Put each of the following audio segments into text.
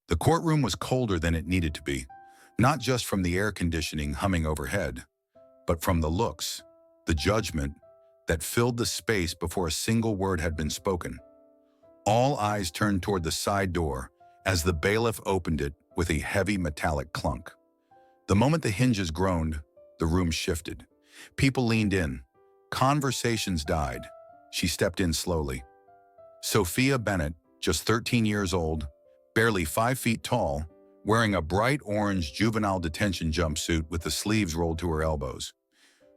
The courtroom was colder than it needed to be, not just from the air conditioning humming overhead, but from the looks, the judgment that filled the space before a single word had been spoken. All eyes turned toward the side door as the bailiff opened it with a heavy metallic clunk. The moment the hinges groaned, the room shifted. People leaned in. Conversations died. She stepped in slowly. Sophia Bennett, just 13 years old, barely 5 feet tall, wearing a bright orange juvenile detention jumpsuit with the sleeves rolled to her elbows.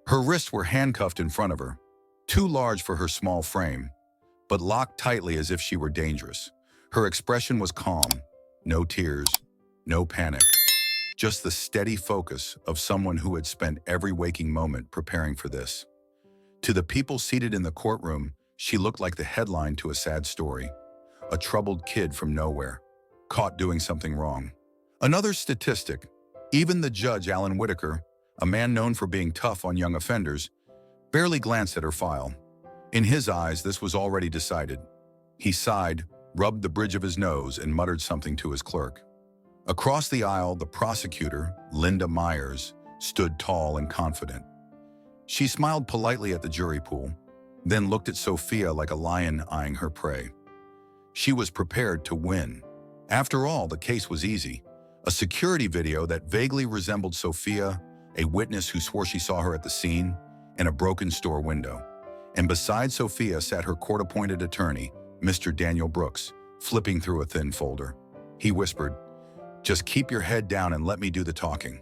Her wrists were handcuffed in front of her, too large for her small frame, but locked tightly as if she were dangerous. Her expression was calm, no tears, no panic, just the steady focus of someone who had spent every waking moment preparing for this. To the people seated in the courtroom, she looked like the headline to a sad story. A troubled kid from nowhere, caught doing something wrong. Another statistic, even the judge, Alan Whitaker, a man known for being tough on young offenders, barely glanced at her file. In his eyes, this was already decided. He sighed, rubbed the bridge of his nose, and muttered something to his clerk. Across the aisle, the prosecutor, Linda Myers, stood tall and confident. She smiled politely at the jury pool, then looked at Sophia like a lion eyeing her prey. She was prepared to win. After all, the case was easy. A security video that vaguely resembled Sophia, a witness who swore she saw her at the scene, and a broken store window. And beside Sophia sat her court-appointed attorney, Mr. Daniel Brooks, flipping through a thin folder. He whispered, "Just keep your head down and let me do the talking."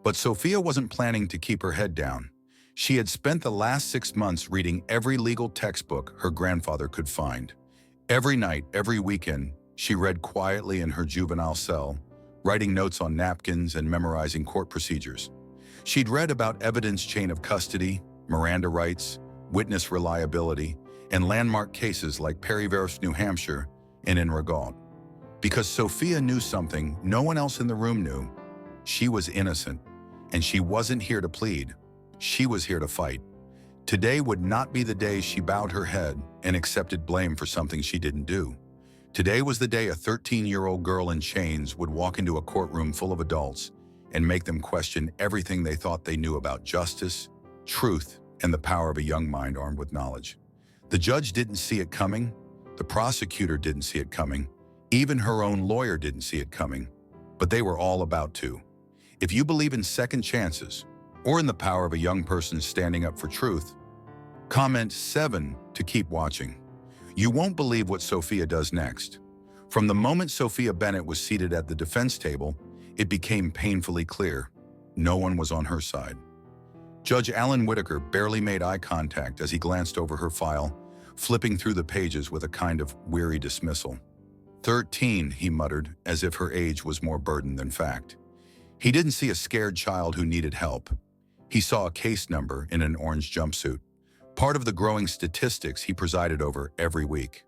But Sophia wasn't planning to keep her head down. She had spent the last 6 months reading every legal textbook her grandfather could find. Every night, every weekend, she read quietly in her juvenile cell, writing notes on napkins and memorizing court procedures. She'd read about evidence chain of custody, Miranda rights, witness reliability, and landmark cases like Perry v. New Hampshire and in Regaud. Because Sophia knew something no one else in the room knew. She was innocent, and she wasn't here to plead. She was here to fight. Today would not be the day she bowed her head and accepted blame for something she didn't do. Today was the day a 13-year-old girl in chains would walk into a courtroom full of adults and make them question everything they thought they knew about justice, truth, and the power of a young mind armed with knowledge. The judge didn't see it coming. The prosecutor didn't see it coming. Even her own lawyer didn't see it coming. But they were all about to. If you believe in second chances, or in the power of a young person standing up for truth, comment 7 to keep watching. You won't believe what Sophia does next. From the moment Sophia Bennett was seated at the defense table, it became painfully clear no one was on her side. Judge Alan Whitaker barely made eye contact as he glanced over her file, flipping through the pages with a kind of weary dismissal. 13, he muttered, as if her age was more burden than fact. He didn't see a scared child who needed help. He saw a case number in an orange jumpsuit, part of the growing statistics he presided over every week.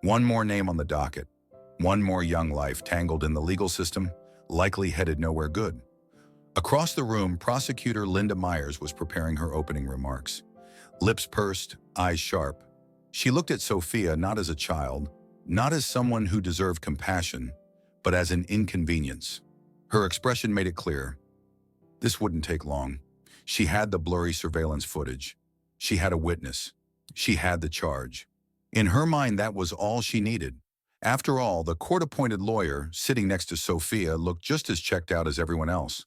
One more name on the docket, one more young life tangled in the legal system, likely headed nowhere good. Across the room, prosecutor Linda Myers was preparing her opening remarks. Lips pursed, eyes sharp. She looked at Sophia not as a child, not as someone who deserved compassion, but as an inconvenience. Her expression made it clear. This wouldn't take long. She had the blurry surveillance footage. She had a witness. She had the charge. In her mind, that was all she needed. After all, the court-appointed lawyer sitting next to Sophia looked just as checked out as everyone else.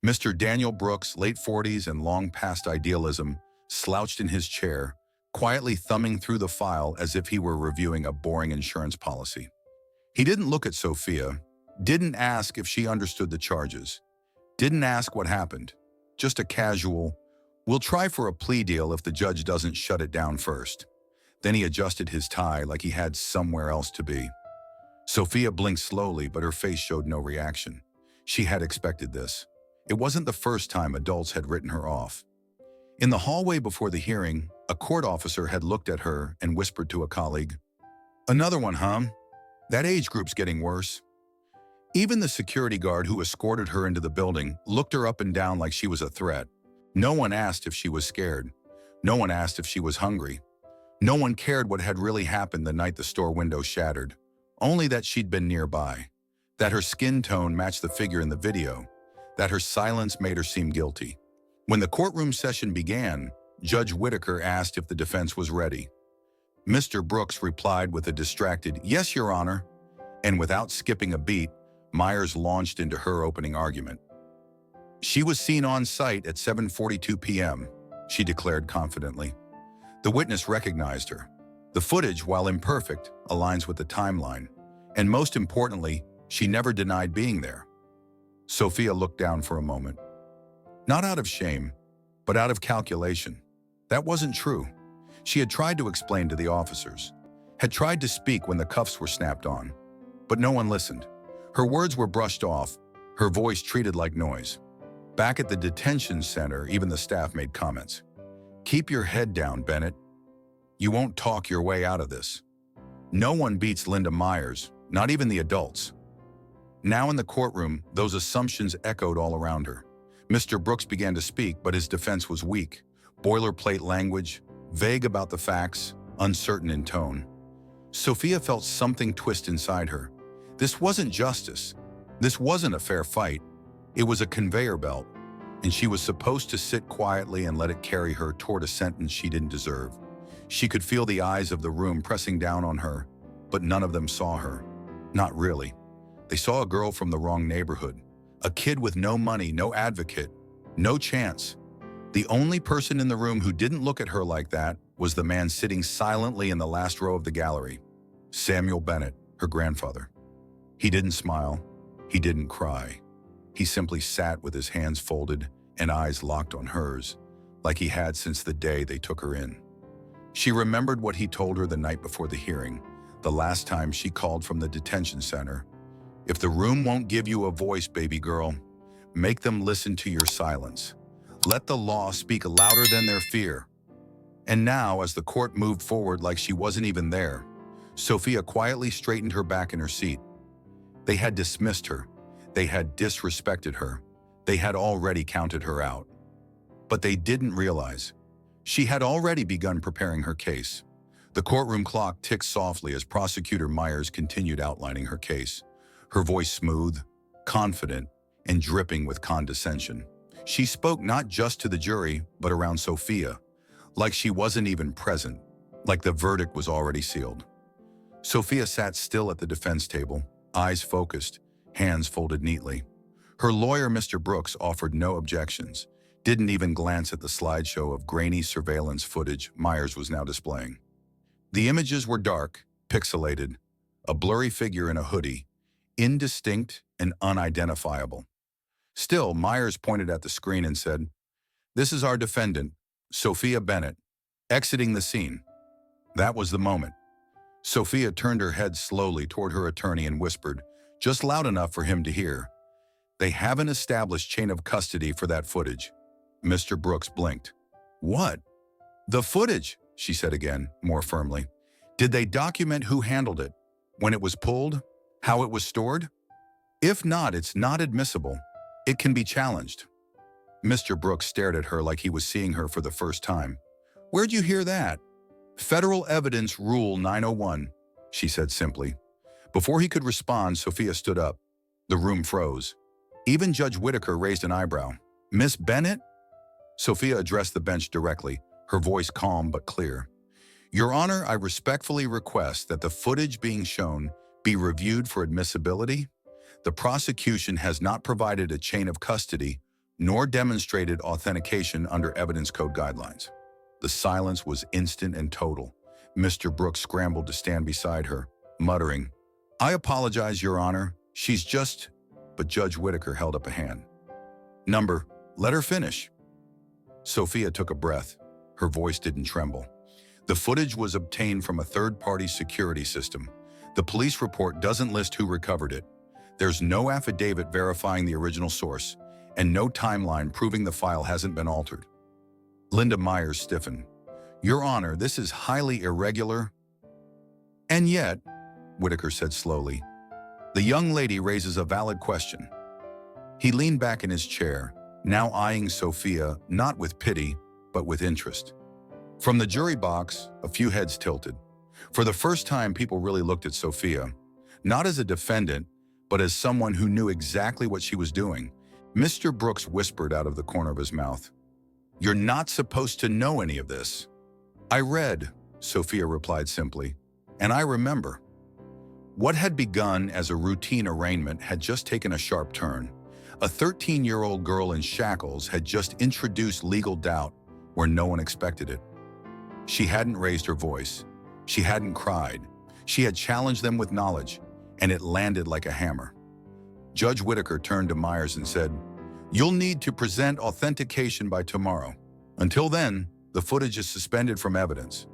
Mr. Daniel Brooks, late 40s and long past idealism, slouched in his chair, quietly thumbing through the file as if he were reviewing a boring insurance policy. He didn't look at Sophia, didn't ask if she understood the charges, didn't ask what happened. Just a casual, "We'll try for a plea deal if the judge doesn't shut it down first." Then he adjusted his tie like he had somewhere else to be. Sophia blinked slowly, but her face showed no reaction. She had expected this. It wasn't the first time adults had written her off. In the hallway before the hearing, a court officer had looked at her and whispered to a colleague, "Another one, huh? That age group's getting worse." Even the security guard who escorted her into the building looked her up and down like she was a threat. No one asked if she was scared. No one asked if she was hungry. No one cared what had really happened the night the store window shattered, only that she'd been nearby. that her skin tone matched the figure in the video, that her silence made her seem guilty. When the courtroom session began, Judge Whitaker asked if the defense was ready. Mr. Brooks replied with a distracted, "Yes, Your Honor," and without skipping a beat, Myers launched into her opening argument. "She was seen on site at 7:42 p.m., she declared confidently. The witness recognized her. The footage, while imperfect, aligns with the timeline. And most importantly, she never denied being there." Sophia looked down for a moment. Not out of shame, but out of calculation. That wasn't true. She had tried to explain to the officers, had tried to speak when the cuffs were snapped on, but no one listened. Her words were brushed off, her voice treated like noise. Back at the detention center, even the staff made comments. "Keep your head down, Bennett. You won't talk your way out of this." No one beats Linda Myers, not even the adults. Now in the courtroom, those assumptions echoed all around her. Mr. Brooks began to speak, but his defense was weak. Boilerplate language, vague about the facts, uncertain in tone. Sophia felt something twist inside her. This wasn't justice. This wasn't a fair fight. It was a conveyor belt, and she was supposed to sit quietly and let it carry her toward a sentence she didn't deserve. She could feel the eyes of the room pressing down on her, but none of them saw her. Not really. They saw a girl from the wrong neighborhood. A kid with no money, no advocate, no chance. The only person in the room who didn't look at her like that was the man sitting silently in the last row of the gallery. Samuel Bennett, her grandfather. He didn't smile. He didn't cry. He simply sat with his hands folded and eyes locked on hers, like he had since the day they took her in. She remembered what he told her the night before the hearing, the last time she called from the detention center. "If the room won't give you a voice, baby girl, make them listen to your silence. Let the law speak louder than their fear." And now, as the court moved forward like she wasn't even there, Sophia quietly straightened her back in her seat. They had dismissed her. They had disrespected her. They had already counted her out. But they didn't realize she had already begun preparing her case. The courtroom clock ticked softly as Prosecutor Myers continued outlining her case, her voice smooth, confident, and dripping with condescension. She spoke not just to the jury, but around Sophia, like she wasn't even present, like the verdict was already sealed. Sophia sat still at the defense table, eyes focused, hands folded neatly. Her lawyer, Mr. Brooks, offered no objections, didn't even glance at the slideshow of grainy surveillance footage Myers was now displaying. The images were dark, pixelated, a blurry figure in a hoodie, indistinct and unidentifiable. Still, Myers pointed at the screen and said, "This is our defendant, Sophia Bennett, exiting the scene." That was the moment. Sophia turned her head slowly toward her attorney and whispered, just loud enough for him to hear, "They have an established chain of custody for that footage." Mr. Brooks blinked. "What?" "The footage," she said again, more firmly. "Did they document who handled it, when it was pulled, how it was stored? If not, it's not admissible. It can be challenged." Mr. Brooks stared at her like he was seeing her for the first time. "Where'd you hear that?" "Federal Evidence Rule 901, she said simply. Before he could respond, Sophia stood up. The room froze. Even Judge Whitaker raised an eyebrow. "Miss Bennett?" Sophia addressed the bench directly, her voice calm but clear. "Your Honor, I respectfully request that the footage being shown be reviewed for admissibility. The prosecution has not provided a chain of custody nor demonstrated authentication under Evidence Code guidelines." The silence was instant and total. Mr. Brooks scrambled to stand beside her, muttering, "I apologize, Your Honor. She's just..." But Judge Whitaker held up a hand. "Number, let her finish." Sophia took a breath. Her voice didn't tremble. "The footage was obtained from a third-party security system. The police report doesn't list who recovered it. There's no affidavit verifying the original source, and no timeline proving the file hasn't been altered." Linda Myers stiffened. "Your Honor, this is highly irregular." "And yet," Whitaker said slowly, "the young lady raises a valid question." He leaned back in his chair, now eyeing Sophia not with pity, but with interest. From the jury box, a few heads tilted. For the first time, people really looked at Sophia, not as a defendant, but as someone who knew exactly what she was doing. Mr. Brooks whispered out of the corner of his mouth, "You're not supposed to know any of this." "I read," Sophia replied simply, "and I remember." What had begun as a routine arraignment had just taken a sharp turn. A 13-year-old girl in shackles had just introduced legal doubt where no one expected it. She hadn't raised her voice. She hadn't cried. She had challenged them with knowledge, and it landed like a hammer. Judge Whitaker turned to Myers and said, "You'll need to present authentication by tomorrow. Until then, the footage is suspended from evidence."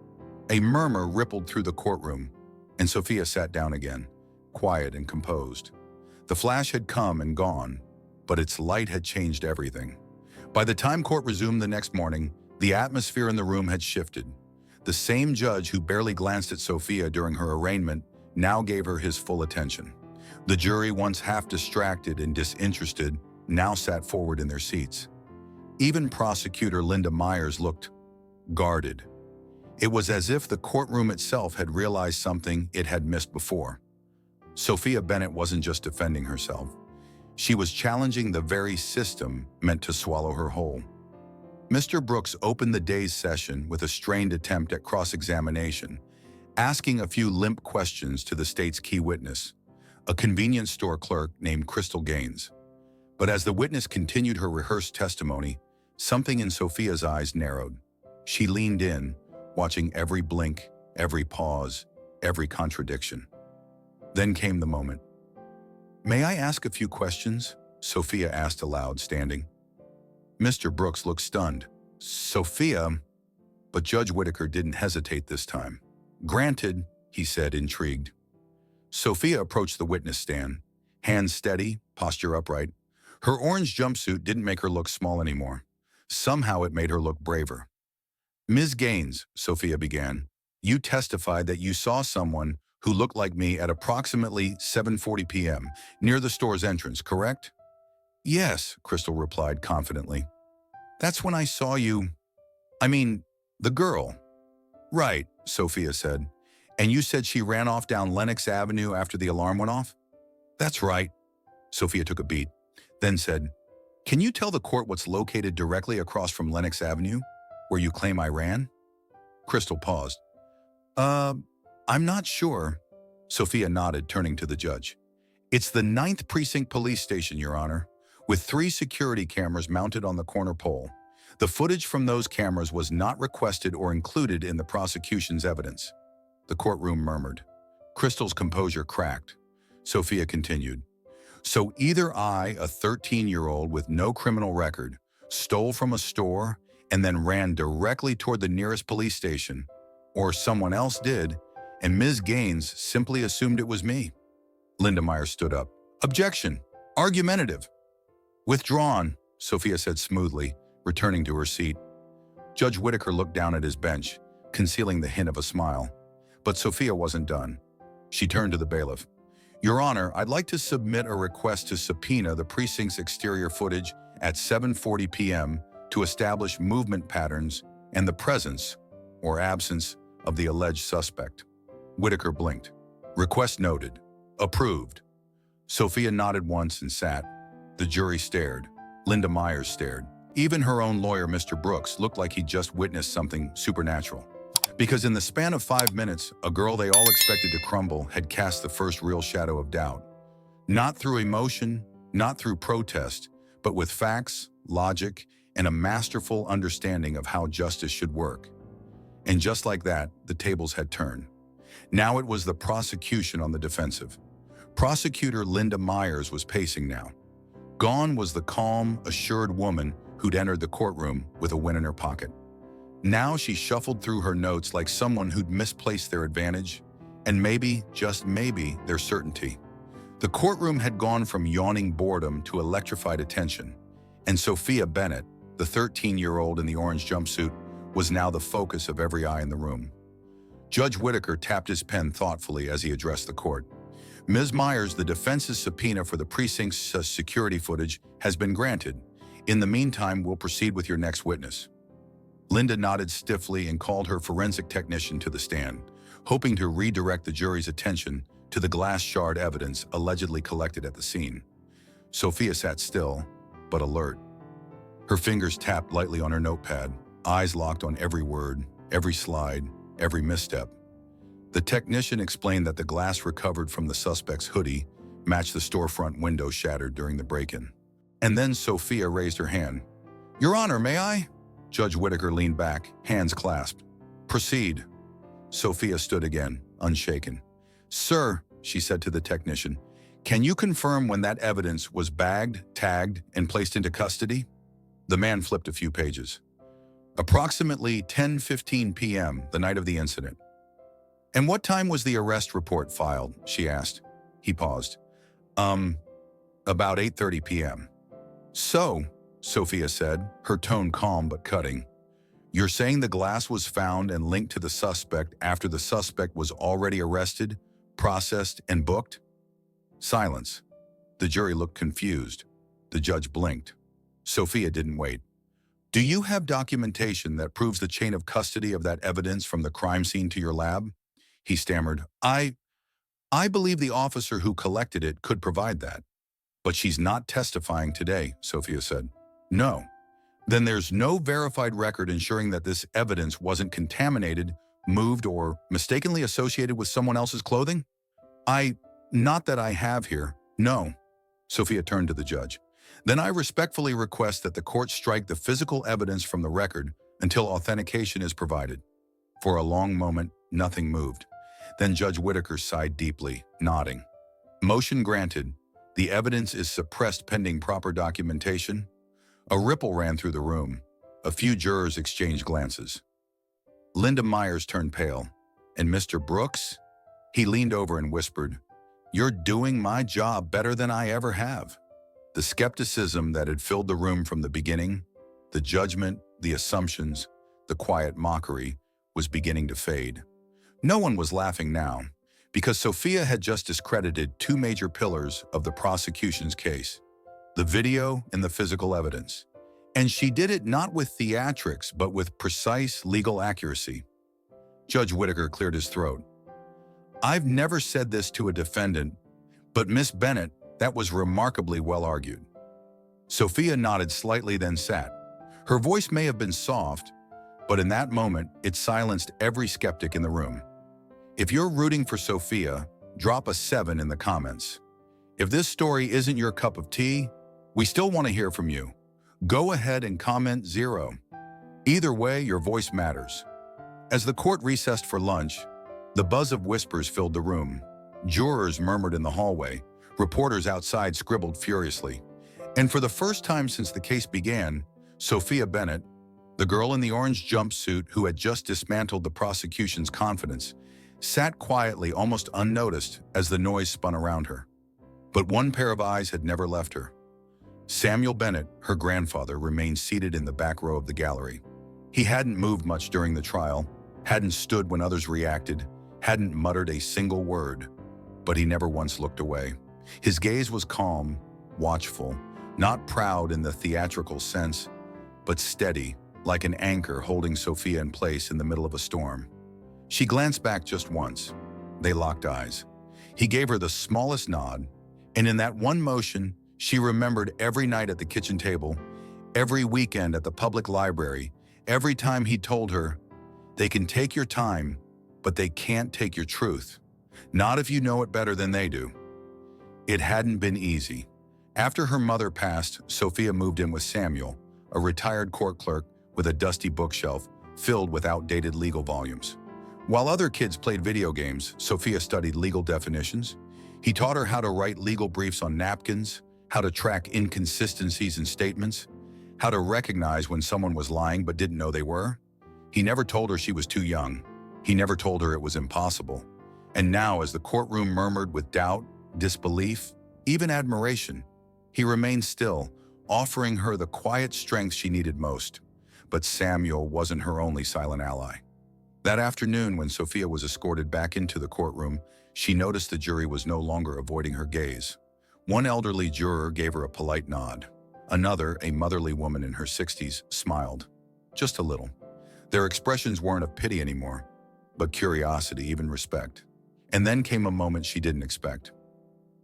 A murmur rippled through the courtroom, and Sophia sat down again, quiet and composed. The flash had come and gone, but its light had changed everything. By the time court resumed the next morning, the atmosphere in the room had shifted. The same judge who barely glanced at Sophia during her arraignment now gave her his full attention. The jury, once half distracted and disinterested, now sat forward in their seats. Even prosecutor Linda Myers looked guarded. It was as if the courtroom itself had realized something it had missed before. Sophia Bennett wasn't just defending herself. She was challenging the very system meant to swallow her whole. Mr. Brooks opened the day's session with a strained attempt at cross-examination, asking a few limp questions to the state's key witness, a convenience store clerk named Crystal Gaines. But as the witness continued her rehearsed testimony, something in Sophia's eyes narrowed. She leaned in, watching every blink, every pause, every contradiction. Then came the moment. "May I ask a few questions?" Sophia asked aloud, standing. Mr. Brooks looked stunned. "Sophia," but Judge Whitaker didn't hesitate this time. "Granted," he said, intrigued. Sophia approached the witness stand, hands steady, posture upright. Her orange jumpsuit didn't make her look small anymore. Somehow it made her look braver. "Ms. Gaines," Sophia began, "you testified that you saw someone who looked like me at approximately 7:40 p.m. near the store's entrance, correct?" "Yes," Crystal replied confidently. "That's when I saw you. I mean, the girl." "Right," Sophia said. "And you said she ran off down Lenox Avenue after the alarm went off?" "That's right." Sophia took a beat, then said, "Can you tell the court what's located directly across from Lenox Avenue, where you claim I ran?" Crystal paused. I'm not sure." Sophia nodded, turning to the judge. "It's the 9th Precinct Police Station, Your Honor, with 3 security cameras mounted on the corner pole. The footage from those cameras was not requested or included in the prosecution's evidence." The courtroom murmured. Crystal's composure cracked. Sophia continued. "So either I, a 13-year-old with no criminal record, stole from a store and then ran directly toward the nearest police station, or someone else did, and Ms. Gaines simply assumed it was me." Linda Myers stood up. "Objection. Argumentative." "Withdrawn," Sophia said smoothly, returning to her seat. Judge Whitaker looked down at his bench, concealing the hint of a smile. But Sophia wasn't done. She turned to the bailiff. "Your Honor, I'd like to submit a request to subpoena the precinct's exterior footage at 7:40 p.m. to establish movement patterns and the presence or absence of the alleged suspect." Whitaker blinked. "Request noted. Approved." Sophia nodded once and sat. The jury stared. Linda Myers stared. Even her own lawyer, Mr. Brooks, looked like he'd just witnessed something supernatural. Because in the span of 5 minutes, a girl they all expected to crumble had cast the first real shadow of doubt. Not through emotion, not through protest, but with facts, logic, and a masterful understanding of how justice should work. And just like that, the tables had turned. Now it was the prosecution on the defensive. Prosecutor Linda Myers was pacing now. Gone was the calm, assured woman who'd entered the courtroom with a win in her pocket. Now she shuffled through her notes like someone who'd misplaced their advantage, and maybe, just maybe, their certainty. The courtroom had gone from yawning boredom to electrified attention, and Sophia Bennett, the 13-year-old in the orange jumpsuit, was now the focus of every eye in the room. Judge Whitaker tapped his pen thoughtfully as he addressed the court. "Ms. Myers, the defense's subpoena for the precinct's security footage has been granted. In the meantime, we'll proceed with your next witness." Linda nodded stiffly and called her forensic technician to the stand, hoping to redirect the jury's attention to the glass shard evidence allegedly collected at the scene. Sophia sat still, but alert. Her fingers tapped lightly on her notepad, eyes locked on every word, every slide, every misstep. The technician explained that the glass recovered from the suspect's hoodie matched the storefront window shattered during the break-in. And then Sophia raised her hand. "Your Honor, may I?" Judge Whitaker leaned back, hands clasped. "Proceed." Sophia stood again, unshaken. "Sir," she said to the technician, "can you confirm when that evidence was bagged, tagged, and placed into custody?" The man flipped a few pages. "Approximately 10:15 p.m., the night of the incident." "And what time was the arrest report filed?" she asked. He paused. About 8:30 p.m. "So," Sophia said, her tone calm but cutting, "you're saying the glass was found and linked to the suspect after the suspect was already arrested, processed, and booked?" Silence. The jury looked confused. The judge blinked. Sophia didn't wait. "Do you have documentation that proves the chain of custody of that evidence from the crime scene to your lab?" He stammered. I believe the officer who collected it could provide that." "But she's not testifying today," Sophia said. "No. Then there's no verified record ensuring that this evidence wasn't contaminated, moved, or mistakenly associated with someone else's clothing?" Not that I have here. No." Sophia turned to the judge. "Then I respectfully request that the court strike the physical evidence from the record until authentication is provided." For a long moment, nothing moved. Then Judge Whitaker sighed deeply, nodding. "Motion granted. The evidence is suppressed pending proper documentation." A ripple ran through the room. A few jurors exchanged glances. Linda Myers turned pale. "And Mr. Brooks?" He leaned over and whispered, "You're doing my job better than I ever have." The skepticism that had filled the room from the beginning, the judgment, the assumptions, the quiet mockery, was beginning to fade. No one was laughing now, because Sophia had just discredited two major pillars of the prosecution's case: the video and the physical evidence. And she did it not with theatrics, but with precise legal accuracy. Judge Whitaker cleared his throat. "I've never said this to a defendant, but Miss Bennett, that was remarkably well argued." Sophia nodded slightly, then sat. Her voice may have been soft, but in that moment, it silenced every skeptic in the room. If you're rooting for Sophia, drop a 7 in the comments. If this story isn't your cup of tea, we still want to hear from you. Go ahead and comment 0. Either way, your voice matters. As the court recessed for lunch, the buzz of whispers filled the room. Jurors murmured in the hallway. Reporters outside scribbled furiously. And for the first time since the case began, Sophia Bennett, the girl in the orange jumpsuit who had just dismantled the prosecution's confidence, sat quietly, almost unnoticed, as the noise spun around her. But one pair of eyes had never left her. Samuel Bennett, her grandfather, remained seated in the back row of the gallery. He hadn't moved much during the trial, hadn't stood when others reacted, hadn't muttered a single word, but he never once looked away. His gaze was calm, watchful, not proud in the theatrical sense, but steady, like an anchor holding Sophia in place in the middle of a storm. She glanced back just once. They locked eyes. He gave her the smallest nod, and in that one motion, she remembered every night at the kitchen table, every weekend at the public library, every time he told her, "They can take your time, but they can't take your truth. Not if you know it better than they do." It hadn't been easy. After her mother passed, Sophia moved in with Samuel, a retired court clerk with a dusty bookshelf filled with outdated legal volumes. While other kids played video games, Sophia studied legal definitions. He taught her how to write legal briefs on napkins, how to track inconsistencies in statements, how to recognize when someone was lying but didn't know they were. He never told her she was too young. He never told her it was impossible. And now, as the courtroom murmured with doubt, disbelief, even admiration, he remained still, offering her the quiet strength she needed most. But Samuel wasn't her only silent ally. That afternoon, when Sophia was escorted back into the courtroom, she noticed the jury was no longer avoiding her gaze. One elderly juror gave her a polite nod. Another, a motherly woman in her 60s, smiled. Just a little. Their expressions weren't of pity anymore, but curiosity, even respect. And then came a moment she didn't expect.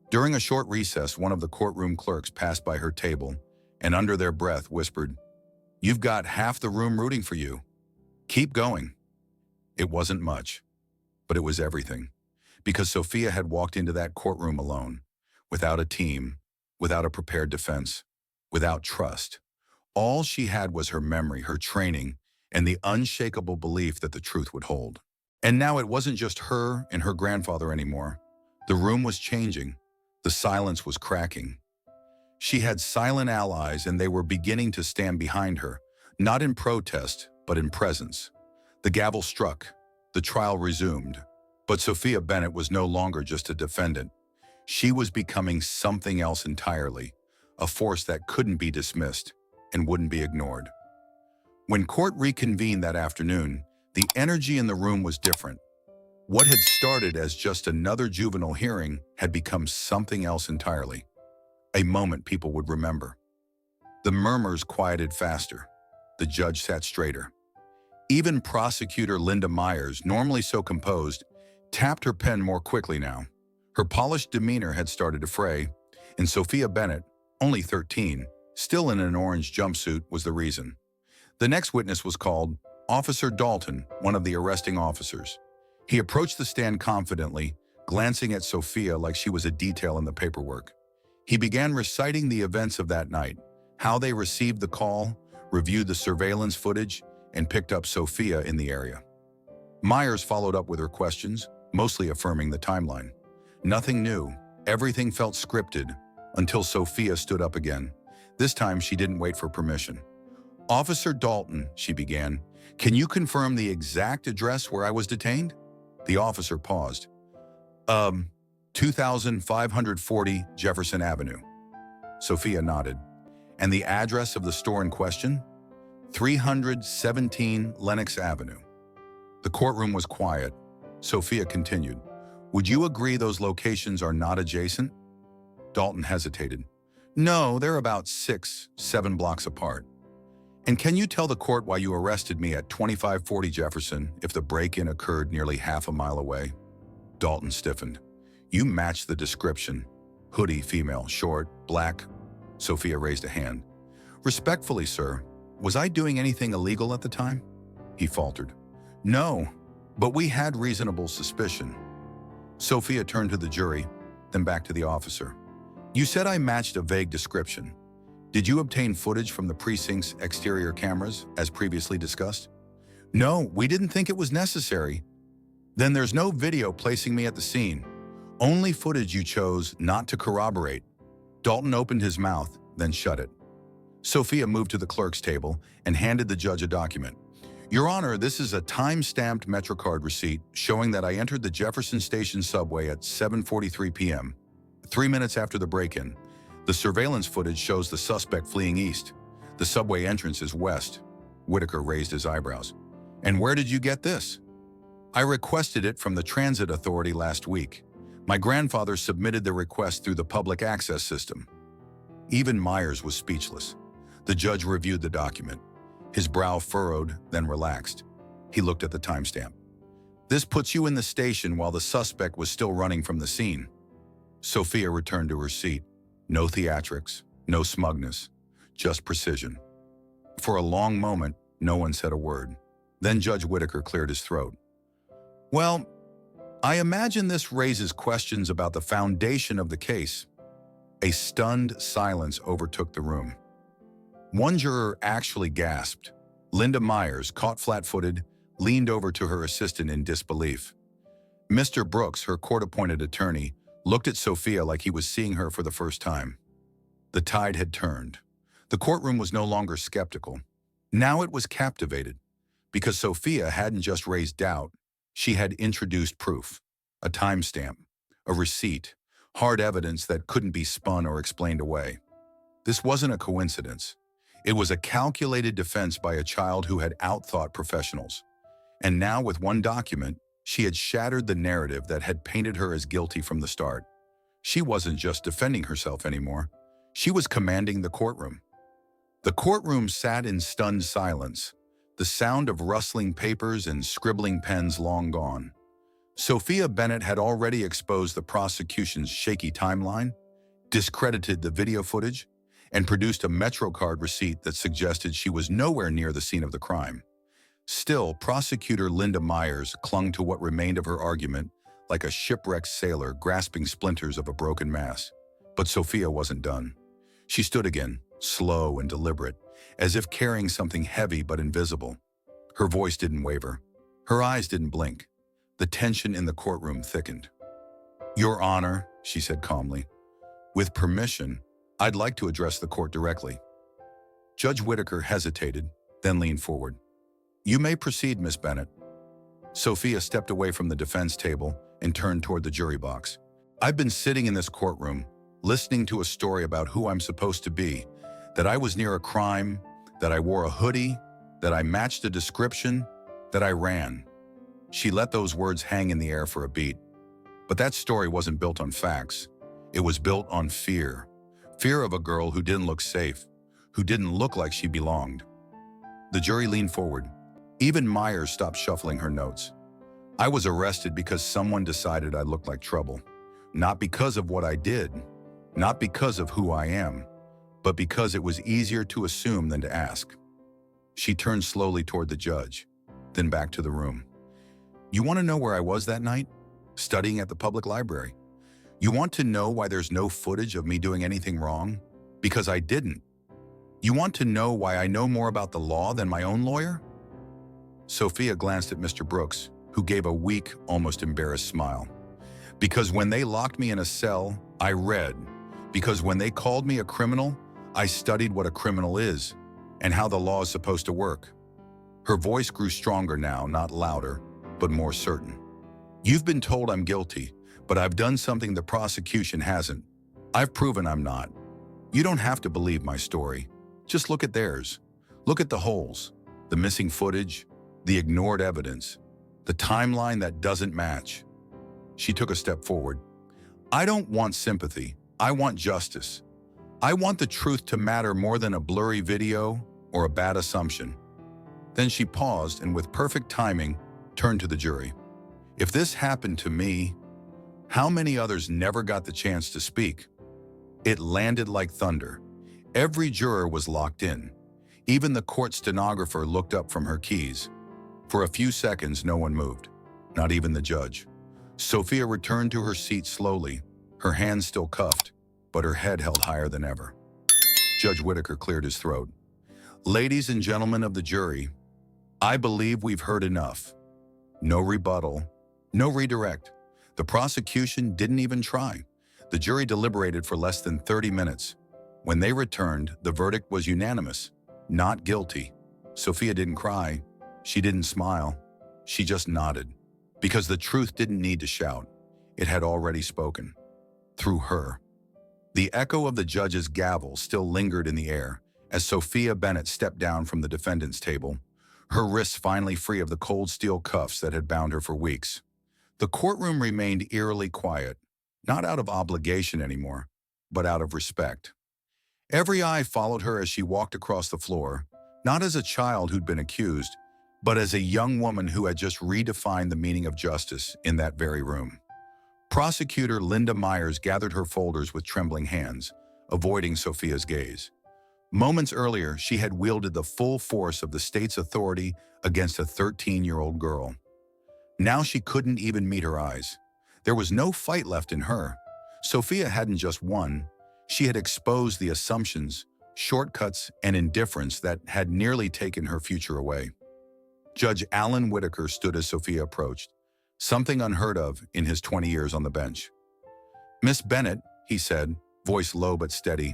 During a short recess, one of the courtroom clerks passed by her table and under their breath whispered, "You've got half the room rooting for you. Keep going." It wasn't much, but it was everything. Because Sophia had walked into that courtroom alone, without a team, without a prepared defense, without trust. All she had was her memory, her training, and the unshakable belief that the truth would hold. And now it wasn't just her and her grandfather anymore. The room was changing. The silence was cracking. She had silent allies, and they were beginning to stand behind her, not in protest, but in presence. The gavel struck. The trial resumed. But Sophia Bennett was no longer just a defendant. She was becoming something else entirely, a force that couldn't be dismissed and wouldn't be ignored. When court reconvened that afternoon, the energy in the room was different. What had started as just another juvenile hearing had become something else entirely, a moment people would remember. The murmurs quieted faster. The judge sat straighter. Even prosecutor Linda Myers, normally so composed, tapped her pen more quickly now. Her polished demeanor had started to fray, and Sophia Bennett, only 13, still in an orange jumpsuit, was the reason. The next witness was called Officer Dalton, one of the arresting officers. He approached the stand confidently, glancing at Sophia like she was a detail in the paperwork. He began reciting the events of that night, how they received the call, reviewed the surveillance footage, and picked up Sophia in the area. Myers followed up with her questions, mostly affirming the timeline. Nothing new. Everything felt scripted, until Sophia stood up again. This time, she didn't wait for permission. "Officer Dalton," she began, "can you confirm the exact address where I was detained?" The officer paused. 2540 Jefferson Avenue." Sophia nodded. "And the address of the store in question?" 317 Lenox Avenue. The courtroom was quiet. Sophia continued, "Would you agree those locations are not adjacent?" Dalton hesitated. "No, they're about 6-7 blocks apart." "And can you tell the court why you arrested me at 2540 Jefferson if the break-in occurred nearly half a mile away?" Dalton stiffened. "You match the description. Hoodie, female, short, black." Sophia raised a hand. "Respectfully, sir, was I doing anything illegal at the time?" He faltered. "No, but we had reasonable suspicion." Sophia turned to the jury, then back to the officer. "You said I matched a vague description. Did you obtain footage from the precinct's exterior cameras, as previously discussed?" "No, we didn't think it was necessary." "Then there's no video placing me at the scene. Only footage you chose not to corroborate." Dalton opened his mouth, then shut it. Sophia moved to the clerk's table and handed the judge a document. "Your Honor, this is a time-stamped MetroCard receipt showing that I entered the Jefferson Station subway at 7:43 p.m., 3 minutes after the break-in. The surveillance footage shows the suspect fleeing east. The subway entrance is west." Whitaker raised his eyebrows. "And where did you get this?" "I requested it from the Transit Authority last week. My grandfather submitted the request through the public access system." Even Myers was speechless. The judge reviewed the document. His brow furrowed, then relaxed. He looked at the timestamp. "This puts you in the station while the suspect was still running from the scene." Sophia returned to her seat. No theatrics, no smugness, just precision. For a long moment, no one said a word. Then Judge Whitaker cleared his throat. "Well, I imagine this raises questions about the foundation of the case." A stunned silence overtook the room. One juror actually gasped. Linda Myers, caught flat-footed, leaned over to her assistant in disbelief. Mr. Brooks, her court-appointed attorney, looked at Sophia like he was seeing her for the first time. The tide had turned. The courtroom was no longer skeptical. Now it was captivated, because Sophia hadn't just raised doubt, she had introduced proof, a timestamp, a receipt, hard evidence that couldn't be spun or explained away. This wasn't a coincidence. It was a calculated defense by a child who had outthought professionals. And now, with one document, she had shattered the narrative that had painted her as guilty from the start. She wasn't just defending herself anymore. She was commanding the courtroom. The courtroom sat in stunned silence, the sound of rustling papers and scribbling pens long gone. Sophia Bennett had already exposed the prosecution's shaky timeline, discredited the video footage, and produced a MetroCard receipt that suggested she was nowhere near the scene of the crime. Still, prosecutor Linda Myers clung to what remained of her argument like a shipwrecked sailor grasping splinters of a broken mast. But Sophia wasn't done. She stood again, slow and deliberate, as if carrying something heavy but invisible. Her voice didn't waver. Her eyes didn't blink. The tension in the courtroom thickened. "Your Honor," she said calmly, "with permission, I'd like to address the court directly." Judge Whitaker hesitated, then leaned forward. "You may proceed, Miss Bennett." Sophia stepped away from the defense table and turned toward the jury box. "I've been sitting in this courtroom, listening to a story about who I'm supposed to be, that I was near a crime, that I wore a hoodie, that I matched a description, that I ran." She let those words hang in the air for a beat. But that story wasn't built on facts. It was built on fear. Fear of a girl who didn't look safe, who didn't look like she belonged. The jury leaned forward. Even Myers stopped shuffling her notes. "I was arrested because someone decided I looked like trouble. Not because of what I did, not because of who I am, but because it was easier to assume than to ask." She turned slowly toward the judge, then back to the room. "You want to know where I was that night? Studying at the public library. You want to know why there's no footage of me doing anything wrong? Because I didn't. You want to know why I know more about the law than my own lawyer?" Sophia glanced at Mr. Brooks, who gave a weak, almost embarrassed smile. "Because when they locked me in a cell, I read. Because when they called me a criminal, I studied what a criminal is and how the law is supposed to work." Her voice grew stronger now, not louder, but more certain. "You've been told I'm guilty, but I've done something the prosecution hasn't. I've proven I'm not. You don't have to believe my story. Just look at theirs. Look at the holes, the missing footage, the ignored evidence, the timeline that doesn't match." She took a step forward. "I don't want sympathy. I want justice. I want the truth to matter more than a blurry video or a bad assumption." Then she paused and with perfect timing turned to the jury. "If this happened to me, how many others never got the chance to speak?" It landed like thunder. Every juror was locked in. Even the court stenographer looked up from her keys. For a few seconds, no one moved, not even the judge. Sophia returned to her seat slowly, her hands still cuffed, but her head held higher than ever. Judge Whitaker cleared his throat. "Ladies and gentlemen of the jury, I believe we've heard enough. No rebuttal, no redirect. The prosecution didn't even try. The jury deliberated for less than 30 minutes. When they returned, the verdict was unanimous, not guilty." Sophia didn't cry. She didn't smile. She just nodded. Because the truth didn't need to shout. It had already spoken. Through her. The echo of the judge's gavel still lingered in the air as Sophia Bennett stepped down from the defendant's table, her wrists finally free of the cold steel cuffs that had bound her for weeks. The courtroom remained eerily quiet, not out of obligation anymore, but out of respect. Every eye followed her as she walked across the floor, not as a child who'd been accused, but as a young woman who had just redefined the meaning of justice in that very room. Prosecutor Linda Myers gathered her folders with trembling hands, avoiding Sophia's gaze. Moments earlier, she had wielded the full force of the state's authority against a 13-year-old girl. Now she couldn't even meet her eyes. There was no fight left in her. Sophia hadn't just won. She had exposed the assumptions, shortcuts, and indifference that had nearly taken her future away. Judge Alan Whitaker stood as Sophia approached, something unheard of in his 20 years on the bench. "Miss Bennett," he said, voice low but steady,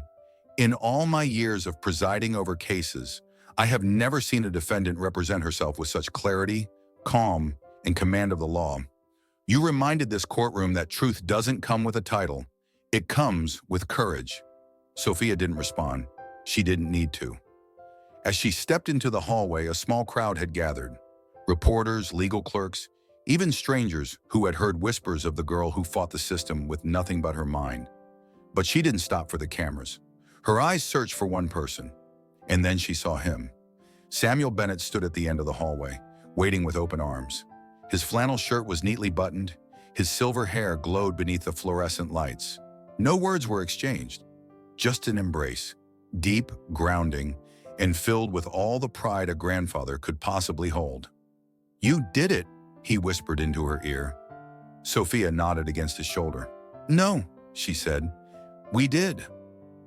"in all my years of presiding over cases, I have never seen a defendant represent herself with such clarity, calm, and command of the law. You reminded this courtroom that truth doesn't come with a title. It comes with courage." Sophia didn't respond. She didn't need to. As she stepped into the hallway, a small crowd had gathered. Reporters, legal clerks, even strangers who had heard whispers of the girl who fought the system with nothing but her mind. But she didn't stop for the cameras. Her eyes searched for one person, and then she saw him. Samuel Bennett stood at the end of the hallway, waiting with open arms. His flannel shirt was neatly buttoned. His silver hair glowed beneath the fluorescent lights. No words were exchanged, just an embrace, deep, grounding, and filled with all the pride a grandfather could possibly hold. "You did it," he whispered into her ear. Sophia nodded against his shoulder. "No," she said. "We did."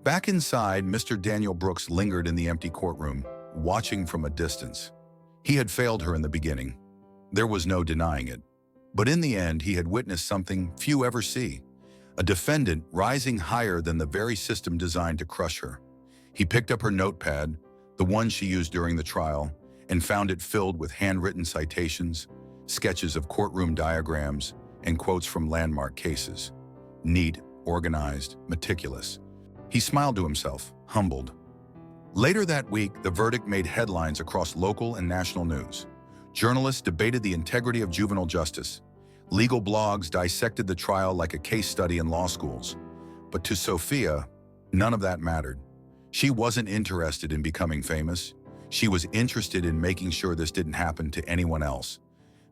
Back inside, Mr. Daniel Brooks lingered in the empty courtroom, watching from a distance. He had failed her in the beginning. There was no denying it. But in the end, he had witnessed something few ever see: a defendant rising higher than the very system designed to crush her. He picked up her notepad, the one she used during the trial, and found it filled with handwritten citations, sketches of courtroom diagrams, and quotes from landmark cases. Neat, organized, meticulous. He smiled to himself, humbled. Later that week, the verdict made headlines across local and national news. Journalists debated the integrity of juvenile justice. Legal blogs dissected the trial like a case study in law schools. But to Sophia, none of that mattered. She wasn't interested in becoming famous. She was interested in making sure this didn't happen to anyone else.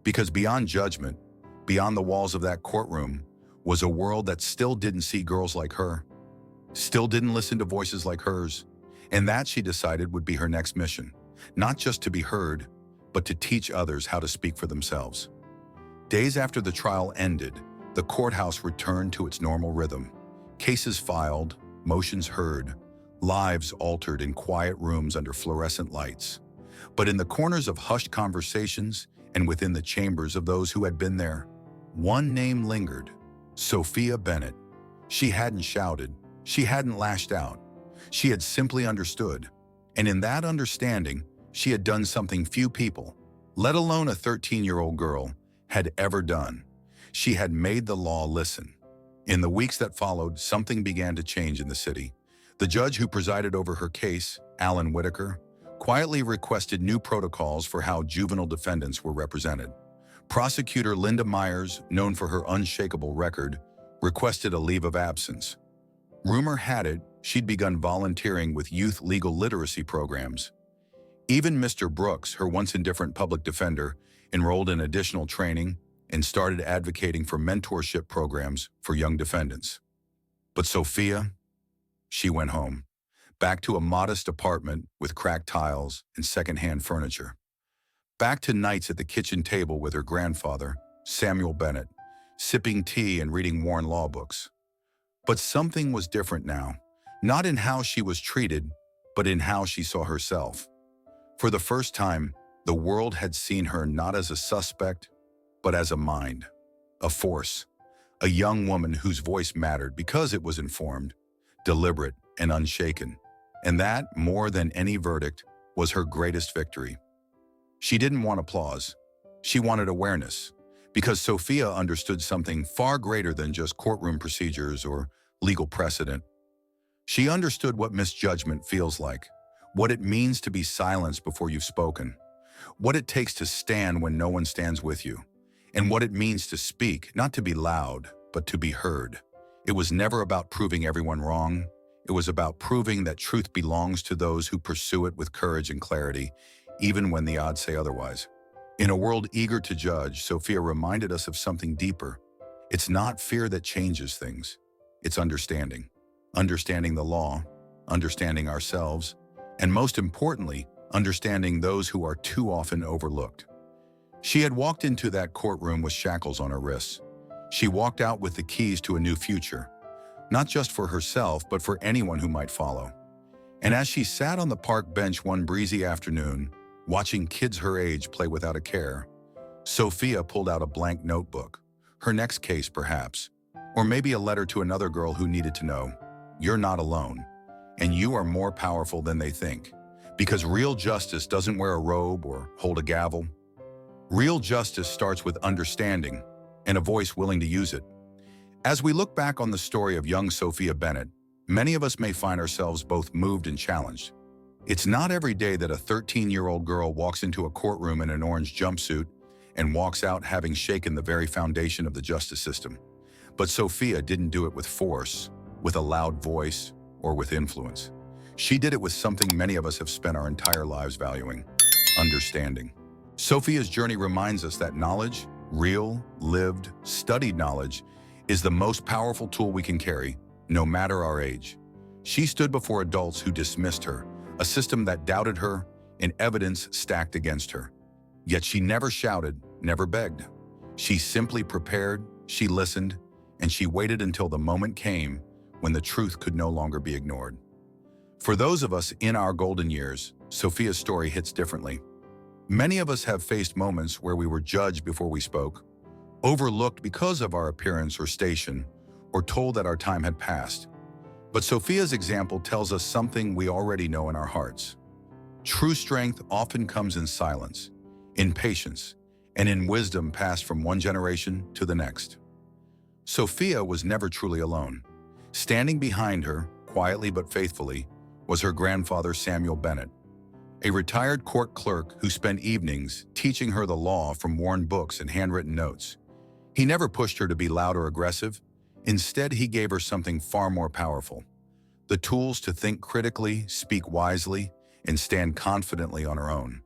Because beyond judgment, beyond the walls of that courtroom, was a world that still didn't see girls like her, still didn't listen to voices like hers. And that, she decided, would be her next mission. Not just to be heard, but to teach others how to speak for themselves. Days after the trial ended, the courthouse returned to its normal rhythm. Cases filed, motions heard, lives altered in quiet rooms under fluorescent lights. But in the corners of hushed conversations and within the chambers of those who had been there, one name lingered: Sophia Bennett. She hadn't shouted. She hadn't lashed out. She had simply understood. And in that understanding, she had done something few people, let alone a 13-year-old girl, had ever done. She had made the law listen. In the weeks that followed, something began to change in the city. The judge who presided over her case, Alan Whitaker, quietly requested new protocols for how juvenile defendants were represented. Prosecutor Linda Myers, known for her unshakable record, requested a leave of absence. Rumor had it she'd begun volunteering with youth legal literacy programs. Even Mr. Brooks, her once indifferent public defender, enrolled in additional training and started advocating for mentorship programs for young defendants. But Sophia, she went home, back to a modest apartment with cracked tiles and secondhand furniture. Back to nights at the kitchen table with her grandfather, Samuel Bennett, sipping tea and reading worn law books. But something was different now, not in how she was treated, but in how she saw herself. For the first time, the world had seen her not as a suspect, but as a mind, a force, a young woman whose voice mattered because it was informed, deliberate, and unshaken. And that, more than any verdict, was her greatest victory. She didn't want applause. She wanted awareness, because Sophia understood something far greater than just courtroom procedures or legal precedent. She understood what misjudgment feels like, what it means to be silenced before you've spoken, what it takes to stand when no one stands with you, and what it means to speak, not to be loud, but to be heard. It was never about proving everyone wrong. It was about proving that truth belongs to those who pursue it with courage and clarity, even when the odds say otherwise. In a world eager to judge, Sophia reminded us of something deeper. It's not fear that changes things. It's understanding. Understanding the law, understanding ourselves, and most importantly, understanding those who are too often overlooked. She had walked into that courtroom with shackles on her wrists. She walked out with the keys to a new future, not just for herself, but for anyone who might follow. And as she sat on the park bench one breezy afternoon, watching kids her age play without a care, Sophia pulled out a blank notebook, her next case perhaps, or maybe a letter to another girl who needed to know, you're not alone, and you are more powerful than they think. Because real justice doesn't wear a robe or hold a gavel. Real justice starts with understanding and a voice willing to use it. As we look back on the story of young Sophia Bennett, many of us may find ourselves both moved and challenged. It's not every day that a 13-year-old girl walks into a courtroom in an orange jumpsuit and walks out having shaken the very foundation of the justice system. But Sophia didn't do it with force, with a loud voice, or with influence. She did it with something many of us have spent our entire lives valuing: understanding. Sophia's journey reminds us that knowledge, Real, lived, studied knowledge is the most powerful tool we can carry, no matter our age. She stood before adults who dismissed her, a system that doubted her, and evidence stacked against her. Yet she never shouted, never begged. She simply prepared, she listened, and she waited until the moment came when the truth could no longer be ignored. For those of us in our golden years, Sophia's story hits differently. Many of us have faced moments where we were judged before we spoke, overlooked because of our appearance or station, or told that our time had passed. But Sophia's example tells us something we already know in our hearts. True strength often comes in silence, in patience, and in wisdom passed from one generation to the next. Sophia was never truly alone. Standing behind her, quietly but faithfully, was her grandfather Samuel Bennett, a retired court clerk who spent evenings teaching her the law from worn books and handwritten notes. He never pushed her to be loud or aggressive. Instead, he gave her something far more powerful: the tools to think critically, speak wisely, and stand confidently on her own.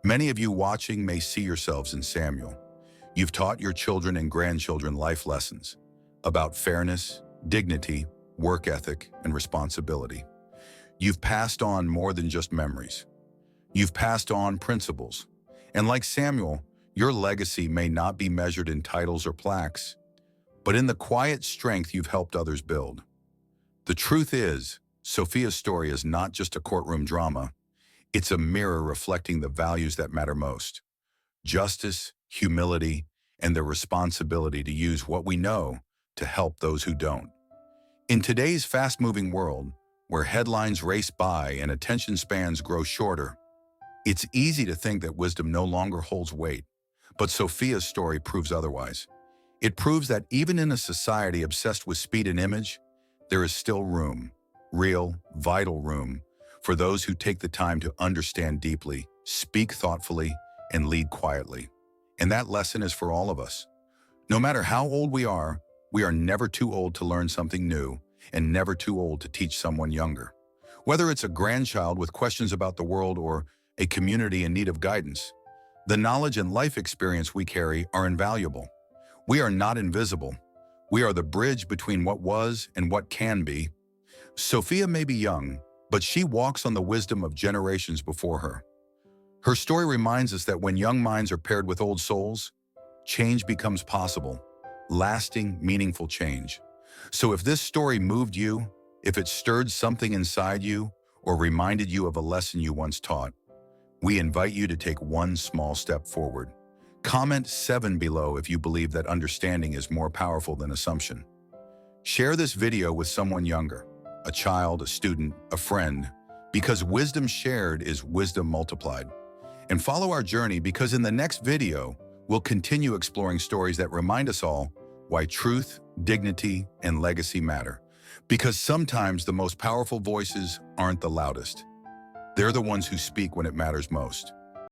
Many of you watching may see yourselves in Samuel. You've taught your children and grandchildren life lessons about fairness, dignity, work ethic, and responsibility. You've passed on more than just memories. You've passed on principles. And like Samuel, your legacy may not be measured in titles or plaques, but in the quiet strength you've helped others build. The truth is, Sophia's story is not just a courtroom drama. It's a mirror reflecting the values that matter most: justice, humility, and the responsibility to use what we know to help those who don't. In today's fast-moving world, where headlines race by and attention spans grow shorter, it's easy to think that wisdom no longer holds weight. But Sophia's story proves otherwise. It proves that even in a society obsessed with speed and image, there is still room, real, vital room, for those who take the time to understand deeply, speak thoughtfully, and lead quietly. And that lesson is for all of us. No matter how old we are never too old to learn something new, and never too old to teach someone younger. Whether it's a grandchild with questions about the world or a community in need of guidance, the knowledge and life experience we carry are invaluable. We are not invisible. We are the bridge between what was and what can be. Sophia may be young, but she walks on the wisdom of generations before her. Her story reminds us that when young minds are paired with old souls, change becomes possible, lasting, meaningful change. So if this story moved you, if it stirred something inside you, or reminded you of a lesson you once taught, we invite you to take one small step forward. Comment 7 below if you believe that understanding is more powerful than assumption. Share this video with someone younger, a child, a student, a friend, because wisdom shared is wisdom multiplied. And follow our journey, because in the next video, we'll continue exploring stories that remind us all why truth, dignity, and legacy matter. Because sometimes the most powerful voices aren't the loudest. They're the ones who speak when it matters most.